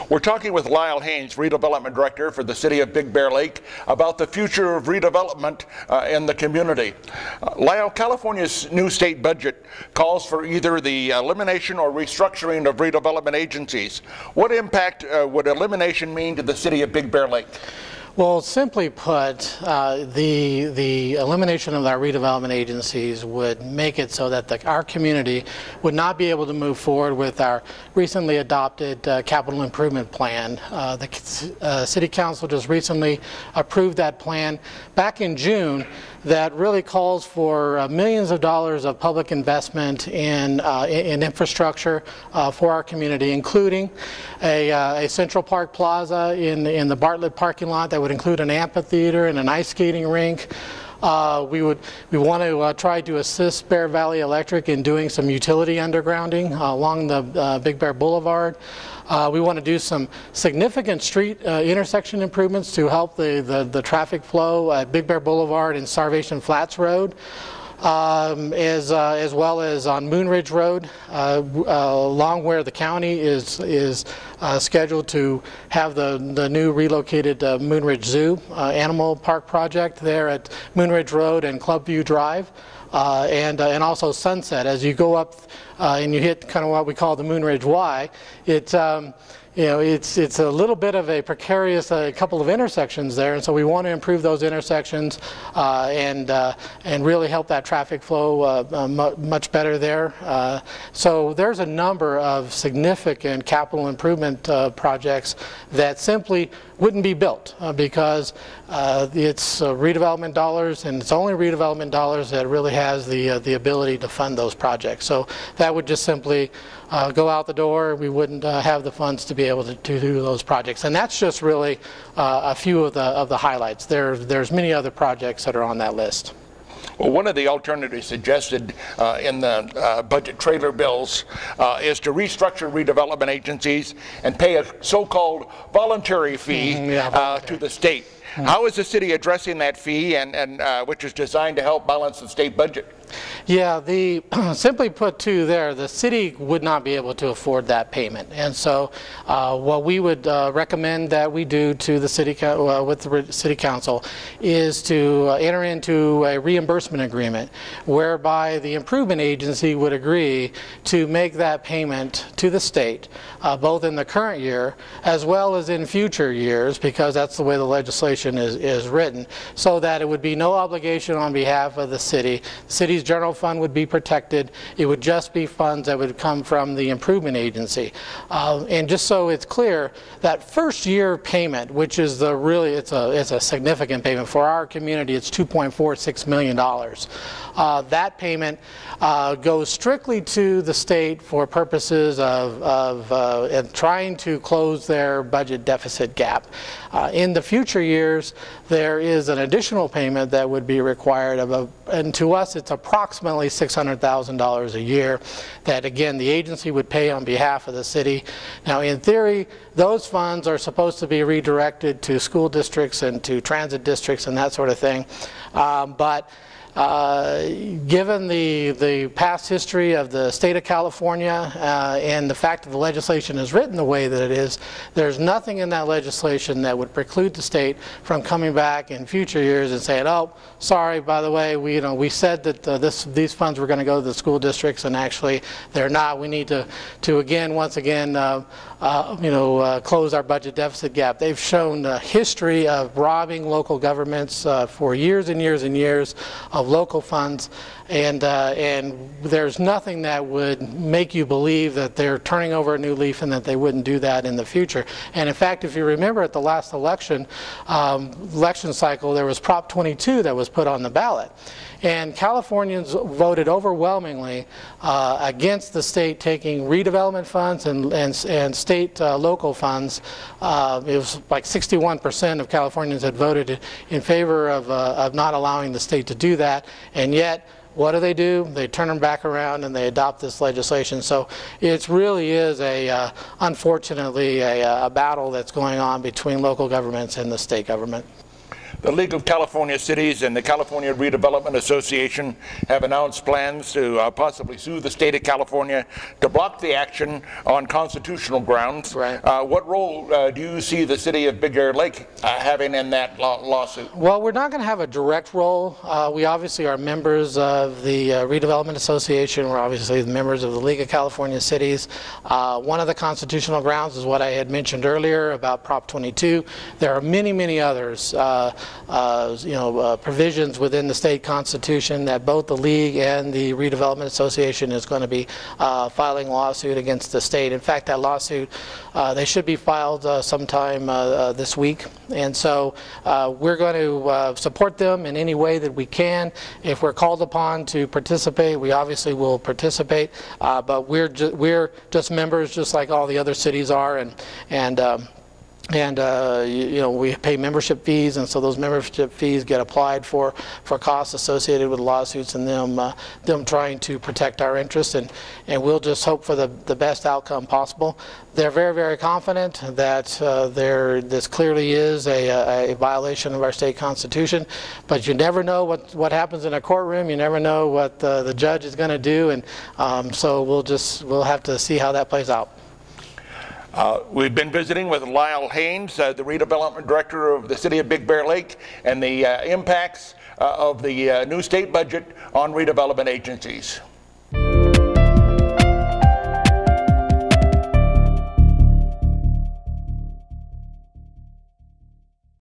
We're talking with Lyle Haynes, Redevelopment Director for the City of Big Bear Lake, about the future of redevelopment in the community. Lyle, California's new state budget calls for either the elimination or restructuring of redevelopment agencies. What impact would elimination mean to the City of Big Bear Lake? Well, simply put, the elimination of our redevelopment agencies would make it so that our community would not be able to move forward with our recently adopted capital improvement plan. The City Council just recently approved that plan back in June that really calls for millions of dollars of public investment in infrastructure for our community, including a Central Park Plaza in the Bartlett parking lot that would include an amphitheater and an ice skating rink. We want to try to assist Bear Valley Electric in doing some utility undergrounding along the Big Bear Boulevard. We want to do some significant street intersection improvements to help the traffic flow at Big Bear Boulevard and Starvation Flats Road. As well as on Moon Ridge Road, along where the county is scheduled to have the new relocated Moon Ridge Zoo animal park project there at Moon Ridge Road and Clubview Drive, and also Sunset. As you go up and you hit kind of what we call the Moon Ridge Y, it's a little bit of a precarious couple of intersections there, and so we want to improve those intersections and really help that traffic flow much better there. So there's a number of significant capital improvement projects that simply wouldn't be built because it's redevelopment dollars, and it's only redevelopment dollars that really has the ability to fund those projects. So that would just simply go out the door. We wouldn't have the funds to be able to do those projects, and that's just really a few of the highlights. There's many other projects that are on that list. Well, one of the alternatives suggested in the budget trailer bills is to restructure redevelopment agencies and pay a so-called voluntary fee to the state. How is the city addressing that fee, and which is designed to help balance the state budget? Yeah, simply put too there, the city would not be able to afford that payment, and so what we would recommend that we do to the city with the City Council is to enter into a reimbursement agreement whereby the improvement agency would agree to make that payment to the state both in the current year as well as in future years, because that's the way the legislation is written, so that it would be no obligation on behalf of the city. The city's general fund would be protected. It would just be funds that would come from the improvement agency. And just so it's clear, that first year payment, which is it's a significant payment for our community, it's $2.46 million. That payment goes strictly to the state for purposes of trying to close their budget deficit gap. In the future years, there is an additional payment that would be required and to us it's approximately $600,000 a year that, again, the agency would pay on behalf of the city. Now, in theory, those funds are supposed to be redirected to school districts and to transit districts and that sort of thing, but given the past history of the state of California and the fact that the legislation is written the way that it is, there's nothing in that legislation that would preclude the state from coming back in future years and saying, oh, sorry, by the way, we said that these funds were going to go to the school districts, and actually they're not. We need to again, once again, close our budget deficit gap. They've shown a history of robbing local governments for years and years and years of local funds, and there's nothing that would make you believe that they're turning over a new leaf and that they wouldn't do that in the future. And in fact, if you remember at the last election cycle, there was Prop 22 that was put on the ballot. And Californians voted overwhelmingly against the state taking redevelopment funds and state local funds. It was like 61% of Californians had voted in favor of not allowing the state to do that, and yet what do? They turn them back around and they adopt this legislation. So it really is unfortunately a battle that's going on between local governments and the state government. The League of California Cities and the California Redevelopment Association have announced plans to possibly sue the state of California to block the action on constitutional grounds. Right. What role do you see the city of Big Bear Lake having in that lawsuit? Well, we're not going to have a direct role. We obviously are members of the Redevelopment Association. We're obviously members of the League of California Cities. One of the constitutional grounds is what I had mentioned earlier about Prop 22. There are many, many others. Provisions within the state constitution that both the League and the Redevelopment Association is going to be filing a lawsuit against the state. In fact, that lawsuit, they should be filed sometime this week. And so we're going to support them in any way that we can. If we're called upon to participate, we obviously will participate. But we're just members, just like all the other cities are, we pay membership fees, and so those membership fees get applied for costs associated with lawsuits and them trying to protect our interests, and we'll just hope for the best outcome possible. They're very, very confident that this clearly is a violation of our state constitution, but you never know what happens in a courtroom. You never know what the judge is going to do, and so we'll have to see how that plays out. We've been visiting with Lyle Haynes, the redevelopment director of the city of Big Bear Lake, and the impacts of the new state budget on redevelopment agencies.